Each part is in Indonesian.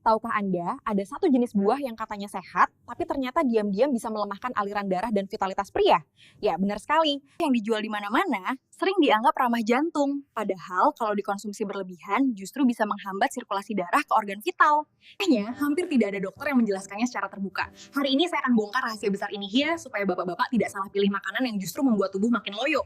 Tahukah Anda, ada satu jenis buah yang katanya sehat, tapi ternyata diam-diam bisa melemahkan aliran darah dan vitalitas pria? Ya, benar sekali. Yang dijual di mana-mana sering dianggap ramah jantung. Padahal kalau dikonsumsi berlebihan, justru bisa menghambat sirkulasi darah ke organ vital. Makanya, hampir tidak ada dokter yang menjelaskannya secara terbuka. Hari ini saya akan bongkar rahasia besar ini ya, supaya bapak-bapak tidak salah pilih makanan yang justru membuat tubuh makin loyo.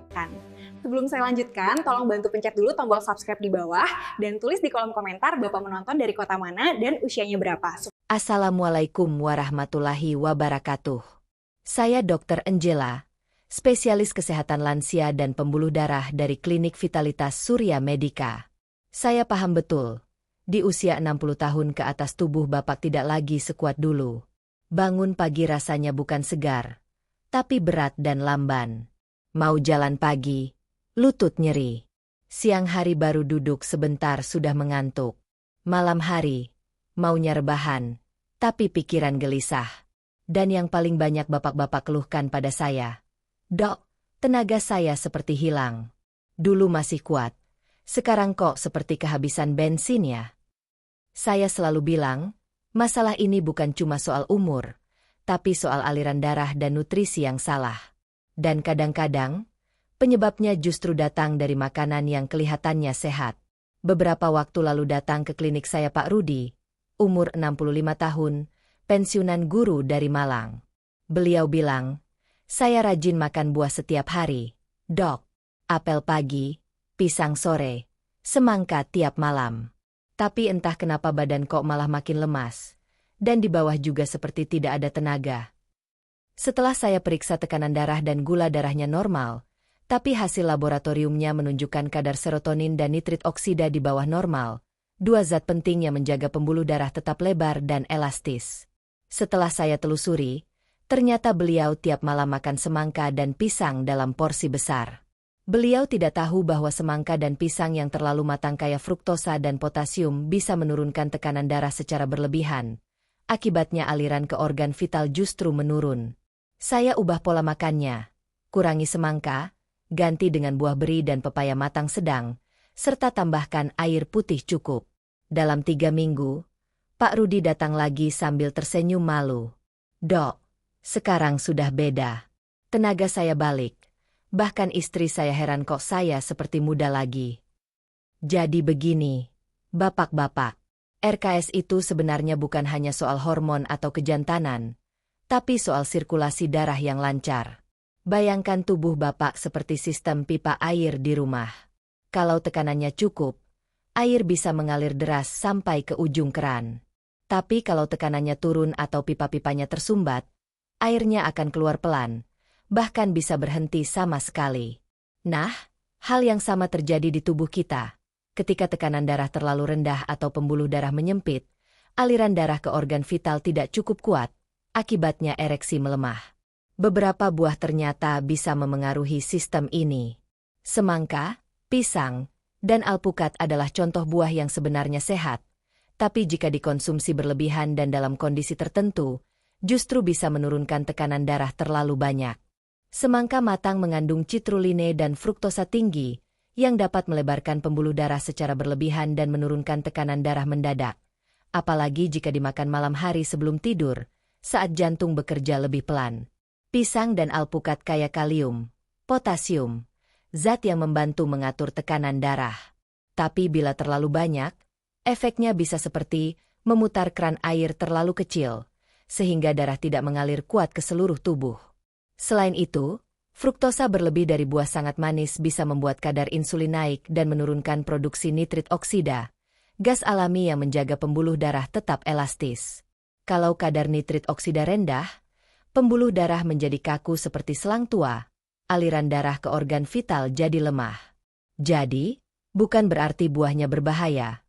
Sebelum saya lanjutkan, tolong bantu pencet dulu tombol subscribe di bawah, dan tulis di kolom komentar Bapak menonton dari kota mana dan usianya berapa. Assalamualaikum warahmatullahi wabarakatuh. Saya Dr. Angela, spesialis kesehatan lansia dan pembuluh darah dari Klinik Vitalitas Surya Medica. Saya paham betul, di usia 60 tahun ke atas tubuh Bapak tidak lagi sekuat dulu. Bangun pagi rasanya bukan segar, tapi berat dan lamban. Mau jalan pagi, lutut nyeri. Siang hari baru duduk sebentar sudah mengantuk. Malam hari, maunya rebahan, tapi pikiran gelisah. Dan yang paling banyak bapak-bapak keluhkan pada saya, "Dok, tenaga saya seperti hilang. Dulu masih kuat, sekarang kok seperti kehabisan bensin ya?" Saya selalu bilang, masalah ini bukan cuma soal umur, tapi soal aliran darah dan nutrisi yang salah. Dan kadang-kadang, penyebabnya justru datang dari makanan yang kelihatannya sehat. Beberapa waktu lalu datang ke klinik saya Pak Rudi, umur 65 tahun, pensiunan guru dari Malang. Beliau bilang, "Saya rajin makan buah setiap hari, Dok. Apel pagi, pisang sore, semangka tiap malam. Tapi entah kenapa badan kok malah makin lemas, dan di bawah juga seperti tidak ada tenaga." Setelah saya periksa tekanan darah dan gula darahnya normal, tapi hasil laboratoriumnya menunjukkan kadar serotonin dan nitrit oksida di bawah normal, dua zat penting yang menjaga pembuluh darah tetap lebar dan elastis. Setelah saya telusuri, ternyata beliau tiap malam makan semangka dan pisang dalam porsi besar. Beliau tidak tahu bahwa semangka dan pisang yang terlalu matang kaya fruktosa dan potasium bisa menurunkan tekanan darah secara berlebihan. Akibatnya aliran ke organ vital justru menurun. Saya ubah pola makannya, kurangi semangka, ganti dengan buah beri dan pepaya matang sedang, serta tambahkan air putih cukup. Dalam 3 minggu, Pak Rudi datang lagi sambil tersenyum malu. "Dok, sekarang sudah beda. Tenaga saya balik. Bahkan istri saya heran kok saya seperti muda lagi." Jadi begini, bapak-bapak, RKS itu sebenarnya bukan hanya soal hormon atau kejantanan, tapi soal sirkulasi darah yang lancar. Bayangkan tubuh Bapak seperti sistem pipa air di rumah. Kalau tekanannya cukup, air bisa mengalir deras sampai ke ujung keran. Tapi kalau tekanannya turun atau pipa-pipanya tersumbat, airnya akan keluar pelan, bahkan bisa berhenti sama sekali. Nah, hal yang sama terjadi di tubuh kita. Ketika tekanan darah terlalu rendah atau pembuluh darah menyempit, aliran darah ke organ vital tidak cukup kuat, akibatnya ereksi melemah. Beberapa buah ternyata bisa memengaruhi sistem ini. Semangka, pisang, dan alpukat adalah contoh buah yang sebenarnya sehat, tapi jika dikonsumsi berlebihan dan dalam kondisi tertentu, justru bisa menurunkan tekanan darah terlalu banyak. Semangka matang mengandung citruline dan fruktosa tinggi, yang dapat melebarkan pembuluh darah secara berlebihan dan menurunkan tekanan darah mendadak. Apalagi jika dimakan malam hari sebelum tidur, saat jantung bekerja lebih pelan. Pisang dan alpukat kaya kalium, potasium, zat yang membantu mengatur tekanan darah. Tapi bila terlalu banyak, efeknya bisa seperti memutar keran air terlalu kecil, sehingga darah tidak mengalir kuat ke seluruh tubuh. Selain itu, fruktosa berlebih dari buah sangat manis bisa membuat kadar insulin naik dan menurunkan produksi nitrit oksida, gas alami yang menjaga pembuluh darah tetap elastis. Kalau kadar nitrit oksida rendah, pembuluh darah menjadi kaku seperti selang tua, aliran darah ke organ vital jadi lemah. Jadi, bukan berarti buahnya berbahaya,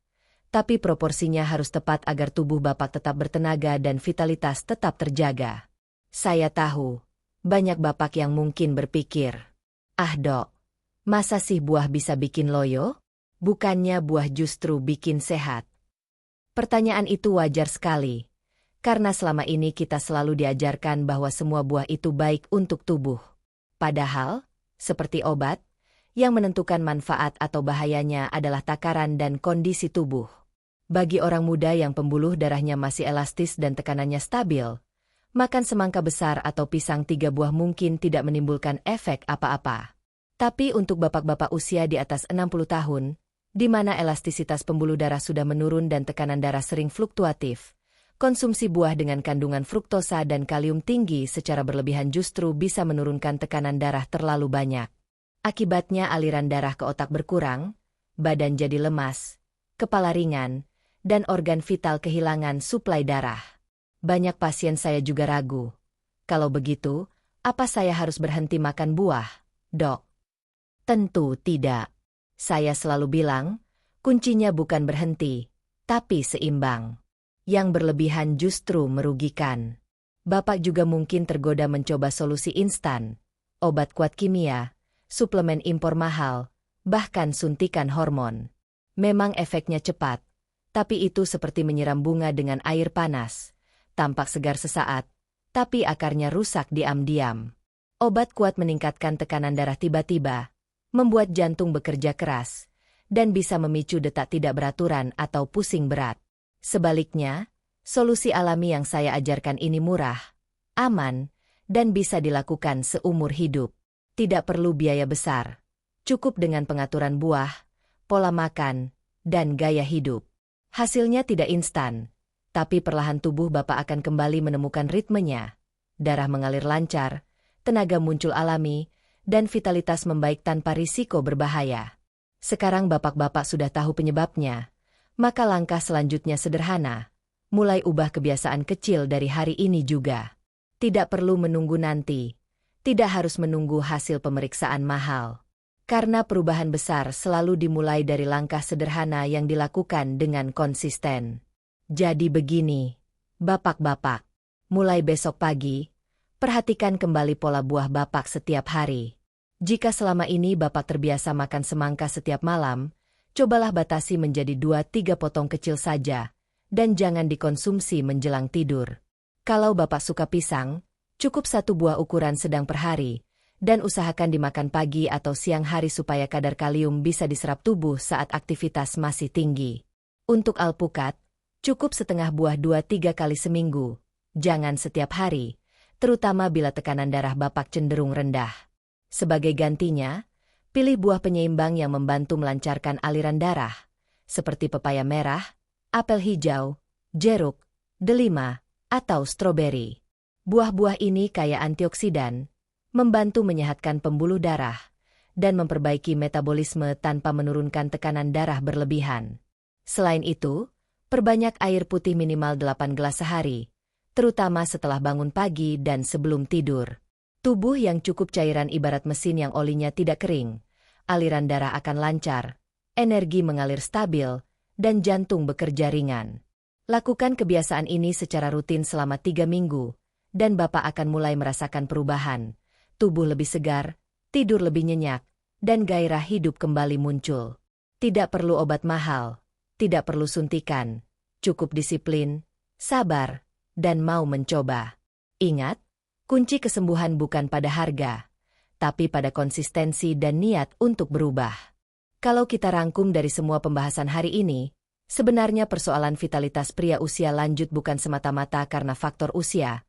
tapi proporsinya harus tepat agar tubuh Bapak tetap bertenaga dan vitalitas tetap terjaga. Saya tahu, banyak Bapak yang mungkin berpikir, "Ah Dok, masa sih buah bisa bikin loyo? Bukannya buah justru bikin sehat?" Pertanyaan itu wajar sekali. Karena selama ini kita selalu diajarkan bahwa semua buah itu baik untuk tubuh. Padahal, seperti obat, yang menentukan manfaat atau bahayanya adalah takaran dan kondisi tubuh. Bagi orang muda yang pembuluh darahnya masih elastis dan tekanannya stabil, makan semangka besar atau pisang 3 buah mungkin tidak menimbulkan efek apa-apa. Tapi untuk bapak-bapak usia di atas 60 tahun, di mana elastisitas pembuluh darah sudah menurun dan tekanan darah sering fluktuatif, konsumsi buah dengan kandungan fruktosa dan kalium tinggi secara berlebihan justru bisa menurunkan tekanan darah terlalu banyak. Akibatnya aliran darah ke otak berkurang, badan jadi lemas, kepala ringan, dan organ vital kehilangan suplai darah. Banyak pasien saya juga ragu. Kalau begitu, apa saya harus berhenti makan buah, Dok? Tentu tidak. Saya selalu bilang, kuncinya bukan berhenti, tapi seimbang. Yang berlebihan justru merugikan. Bapak juga mungkin tergoda mencoba solusi instan, obat kuat kimia, suplemen impor mahal, bahkan suntikan hormon. Memang efeknya cepat, tapi itu seperti menyiram bunga dengan air panas. Tampak segar sesaat, tapi akarnya rusak diam-diam. Obat kuat meningkatkan tekanan darah tiba-tiba, membuat jantung bekerja keras, dan bisa memicu detak tidak beraturan atau pusing berat. Sebaliknya, solusi alami yang saya ajarkan ini murah, aman, dan bisa dilakukan seumur hidup. Tidak perlu biaya besar, cukup dengan pengaturan buah, pola makan, dan gaya hidup. Hasilnya tidak instan, tapi perlahan tubuh Bapak akan kembali menemukan ritmenya. Darah mengalir lancar, tenaga muncul alami, dan vitalitas membaik tanpa risiko berbahaya. Sekarang bapak-bapak sudah tahu penyebabnya, maka langkah selanjutnya sederhana. Mulai ubah kebiasaan kecil dari hari ini juga. Tidak perlu menunggu nanti, tidak harus menunggu hasil pemeriksaan mahal. Karena perubahan besar selalu dimulai dari langkah sederhana yang dilakukan dengan konsisten. Jadi begini, bapak-bapak, mulai besok pagi, perhatikan kembali pola buah Bapak setiap hari. Jika selama ini Bapak terbiasa makan semangka setiap malam, cobalah batasi menjadi 2-3 potong kecil saja, dan jangan dikonsumsi menjelang tidur. Kalau Bapak suka pisang, cukup 1 buah ukuran sedang per hari, dan usahakan dimakan pagi atau siang hari supaya kadar kalium bisa diserap tubuh saat aktivitas masih tinggi. Untuk alpukat, cukup setengah buah 2-3 kali seminggu, jangan setiap hari, terutama bila tekanan darah Bapak cenderung rendah. Sebagai gantinya, pilih buah penyeimbang yang membantu melancarkan aliran darah, seperti pepaya merah, apel hijau, jeruk, delima, atau stroberi. Buah-buah ini kaya antioksidan, membantu menyehatkan pembuluh darah, dan memperbaiki metabolisme tanpa menurunkan tekanan darah berlebihan. Selain itu, perbanyak air putih minimal 8 gelas sehari, terutama setelah bangun pagi dan sebelum tidur. Tubuh yang cukup cairan ibarat mesin yang olinya tidak kering, aliran darah akan lancar, energi mengalir stabil, dan jantung bekerja ringan. Lakukan kebiasaan ini secara rutin selama 3 minggu, dan Bapak akan mulai merasakan perubahan. Tubuh lebih segar, tidur lebih nyenyak, dan gairah hidup kembali muncul. Tidak perlu obat mahal, tidak perlu suntikan, cukup disiplin, sabar, dan mau mencoba. Ingat, kunci kesembuhan bukan pada harga, tapi pada konsistensi dan niat untuk berubah. Kalau kita rangkum dari semua pembahasan hari ini, sebenarnya persoalan vitalitas pria usia lanjut bukan semata-mata karena faktor usia,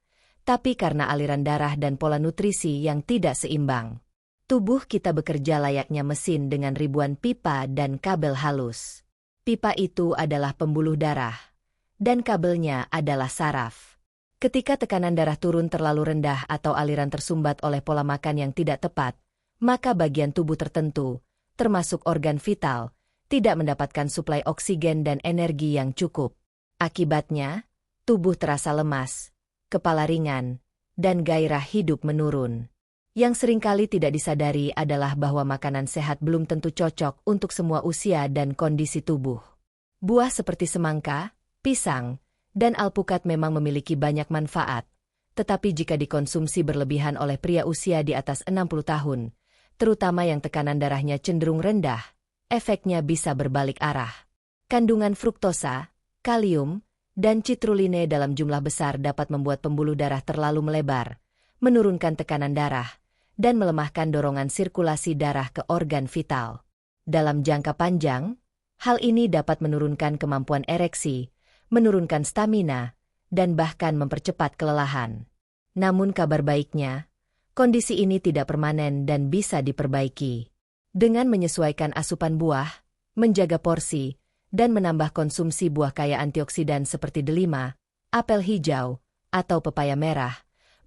tapi karena aliran darah dan pola nutrisi yang tidak seimbang. Tubuh kita bekerja layaknya mesin dengan ribuan pipa dan kabel halus. Pipa itu adalah pembuluh darah, dan kabelnya adalah saraf. Ketika tekanan darah turun terlalu rendah atau aliran tersumbat oleh pola makan yang tidak tepat, maka bagian tubuh tertentu, termasuk organ vital, tidak mendapatkan suplai oksigen dan energi yang cukup. Akibatnya, tubuh terasa lemas, kepala ringan, dan gairah hidup menurun. Yang seringkali tidak disadari adalah bahwa makanan sehat belum tentu cocok untuk semua usia dan kondisi tubuh. Buah seperti semangka, pisang, dan alpukat memang memiliki banyak manfaat, tetapi jika dikonsumsi berlebihan oleh pria usia di atas 60 tahun, terutama yang tekanan darahnya cenderung rendah, efeknya bisa berbalik arah. Kandungan fruktosa, kalium, dan citruline dalam jumlah besar dapat membuat pembuluh darah terlalu melebar, menurunkan tekanan darah, dan melemahkan dorongan sirkulasi darah ke organ vital. Dalam jangka panjang, Hal ini dapat menurunkan kemampuan ereksi, menurunkan stamina, dan bahkan mempercepat kelelahan. Namun kabar baiknya, kondisi ini tidak permanen dan bisa diperbaiki. Dengan menyesuaikan asupan buah, menjaga porsi, dan menambah konsumsi buah kaya antioksidan seperti delima, apel hijau, atau pepaya merah,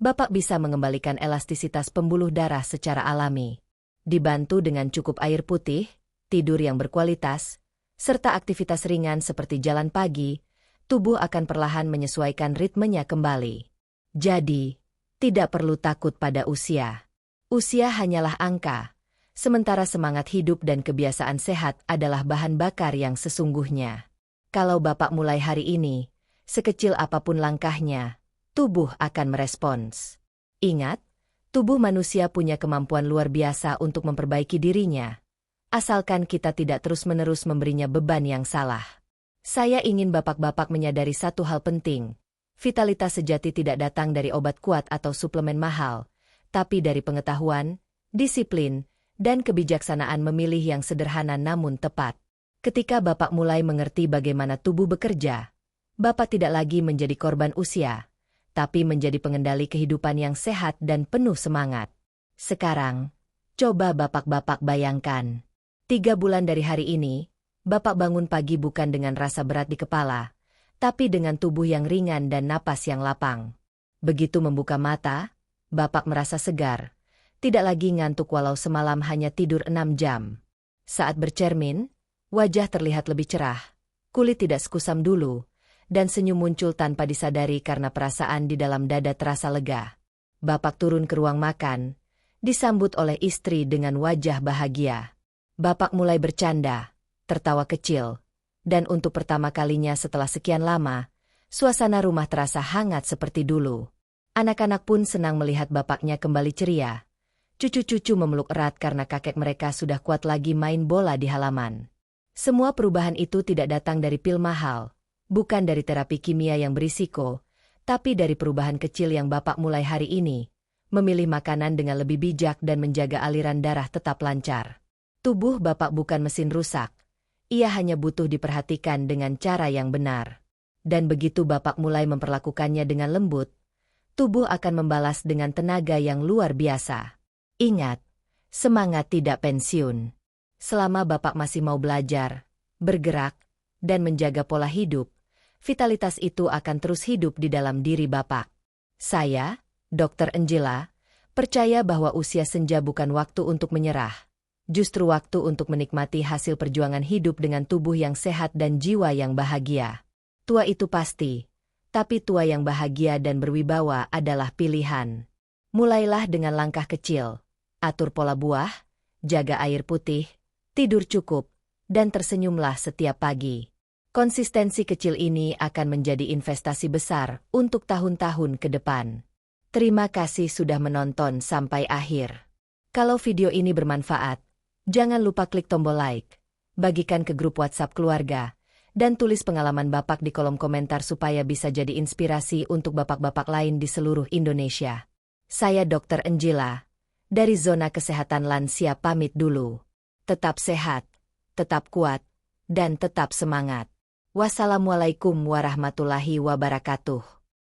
Bapak bisa mengembalikan elastisitas pembuluh darah secara alami. Dibantu dengan cukup air putih, tidur yang berkualitas, serta aktivitas ringan seperti jalan pagi, tubuh akan perlahan menyesuaikan ritmenya kembali. Jadi, tidak perlu takut pada usia. Usia hanyalah angka, sementara semangat hidup dan kebiasaan sehat adalah bahan bakar yang sesungguhnya. Kalau Bapak mulai hari ini, sekecil apapun langkahnya, tubuh akan merespons. Ingat, tubuh manusia punya kemampuan luar biasa untuk memperbaiki dirinya, asalkan kita tidak terus-menerus memberinya beban yang salah. Saya ingin bapak-bapak menyadari satu hal penting. Vitalitas sejati tidak datang dari obat kuat atau suplemen mahal, tapi dari pengetahuan, disiplin, dan kebijaksanaan memilih yang sederhana namun tepat. Ketika Bapak mulai mengerti bagaimana tubuh bekerja, Bapak tidak lagi menjadi korban usia, tapi menjadi pengendali kehidupan yang sehat dan penuh semangat. Sekarang, coba bapak-bapak bayangkan. 3 bulan dari hari ini, Bapak bangun pagi bukan dengan rasa berat di kepala, tapi dengan tubuh yang ringan dan napas yang lapang. Begitu membuka mata, Bapak merasa segar, tidak lagi ngantuk walau semalam hanya tidur 6 jam. Saat bercermin, wajah terlihat lebih cerah, kulit tidak sekusam dulu, dan senyum muncul tanpa disadari karena perasaan di dalam dada terasa lega. Bapak turun ke ruang makan, disambut oleh istri dengan wajah bahagia. Bapak mulai bercanda, tertawa kecil, dan untuk pertama kalinya setelah sekian lama, suasana rumah terasa hangat seperti dulu. Anak-anak pun senang melihat bapaknya kembali ceria. Cucu-cucu memeluk erat karena kakek mereka sudah kuat lagi main bola di halaman. Semua perubahan itu tidak datang dari pil mahal, bukan dari terapi kimia yang berisiko, tapi dari perubahan kecil yang Bapak mulai hari ini, memilih makanan dengan lebih bijak dan menjaga aliran darah tetap lancar. Tubuh Bapak bukan mesin rusak, ia hanya butuh diperhatikan dengan cara yang benar. Dan begitu Bapak mulai memperlakukannya dengan lembut, tubuh akan membalas dengan tenaga yang luar biasa. Ingat, semangat tidak pensiun. Selama Bapak masih mau belajar, bergerak, dan menjaga pola hidup, vitalitas itu akan terus hidup di dalam diri Bapak. Saya, Dr. Angela, percaya bahwa usia senja bukan waktu untuk menyerah. Justru waktu untuk menikmati hasil perjuangan hidup dengan tubuh yang sehat dan jiwa yang bahagia. Tua itu pasti, tapi tua yang bahagia dan berwibawa adalah pilihan. Mulailah dengan langkah kecil, atur pola buah, jaga air putih, tidur cukup, dan tersenyumlah setiap pagi. Konsistensi kecil ini akan menjadi investasi besar untuk tahun-tahun ke depan. Terima kasih sudah menonton sampai akhir. Kalau video ini bermanfaat, jangan lupa klik tombol like, bagikan ke grup WhatsApp keluarga, dan tulis pengalaman Bapak di kolom komentar supaya bisa jadi inspirasi untuk bapak-bapak lain di seluruh Indonesia. Saya Dr. Angela, dari Zona Kesehatan Lansia pamit dulu. Tetap sehat, tetap kuat, dan tetap semangat. Wassalamualaikum warahmatullahi wabarakatuh.